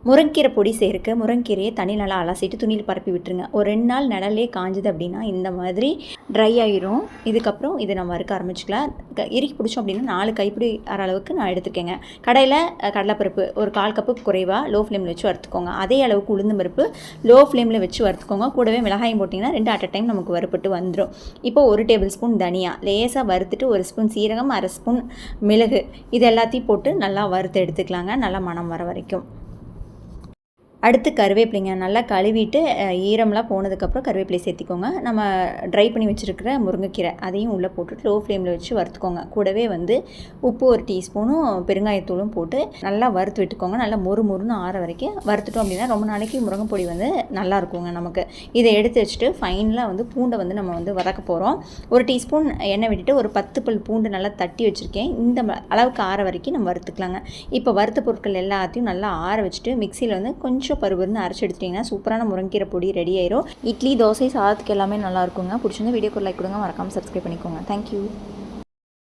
முருங்கீரை பொடி சேர்க்க முருங்கீரையை தண்ணி நல்லா அலசிட்டு துணியில் பரப்பி விட்டுருங்க. ஒரு 2 நாள் நிழலே காஞ்சுது அப்படின்னா இந்த மாதிரி ட்ரை ஆயிரும். இதுக்கப்புறம் இதை நம்ம வறுக்க ஆரம்பிச்சிக்கலாம். இறுக்கி பிடிச்சோம் அப்படின்னா 4 கைப்பிடி அளவுக்கு நான் எடுத்துக்கேங்க. கடையில் கடலைப்பருப்பு ஒரு 1/4 கப்பு குறைவாக லோ ஃப்ளேமில் வச்சு வறுத்துக்கோங்க. அதே அளவுக்கு உளுந்து பருப்பு லோ ஃப்ளேமில் வச்சு வறுத்துக்கோங்க. கூடவே மிளகாயும் போட்டிங்கன்னா 2 அட் அ டைம் நமக்கு வறுப்பட்டு வந்துடும். இப்போ 1 டேபிள் ஸ்பூன் தனியா லேசாக வறுத்துட்டு 1 ஸ்பூன் சீரகம் 1/2 ஸ்பூன் மிளகு இது எல்லாத்தையும் போட்டு நல்லா வறுத்து எடுத்துக்கலாங்க. நல்லா மணம் வர வரைக்கும். அடுத்து கருவேப்பிலைங்க நல்லா கழுவிட்டு ஈரம்லாம் போனதுக்கப்புறம் கருவேப்பிலை சேர்த்திக்கோங்க. நம்ம ட்ரை பண்ணி வச்சுருக்கிற முருங்கைக்கீரை அதையும் உள்ளே போட்டுட்டு லோ ஃப்ளேமில் வச்சு வறுத்துக்கோங்க. கூடவே உப்பு 1 டீஸ்பூனும் பெருங்காயத்தூளும் போட்டு நல்லா வறுத்து விட்டுக்கோங்க. நல்லா மொறுன்னு ஆற வரைக்கும் வறுத்துட்டோம் அப்படின்னா ரொம்ப நாளைக்கு முருங்கை பொடி நல்லா இருக்குங்க நமக்கு. இதை எடுத்து வச்சுட்டு ஃபைனலாக பூண்டை நம்ம வதக்க போகிறோம். 1 டீஸ்பூன் எண்ணெய் விட்டுட்டு ஒரு 10 பல் பூண்டு நல்லா தட்டி வச்சுருக்கேன். இந்த அளவுக்கு ஆற வரைக்கும் நம்ம வறுத்துக்கலாங்க. இப்போ வறுத்த பொருட்கள் எல்லாத்தையும் நல்லா ஆற வச்சுட்டு மிக்சியில் கொஞ்சம் பருவன்னு அரைச்சி எடுத்துட்டிங்கன்னா சூப்பரான முருங்கீரை பொடி ரெடி ஆயிரும். இட்லி, தோசை, சாதத்துக்கு எல்லாமே நல்லா இருக்குங்க. பிடிச்சிருந்தா வீடியோக்கு லைக் கொடுங்க. மறக்காமல் சப்ஸ்கிரைப் பண்ணிக்கோங்க. தேங்க்யூ.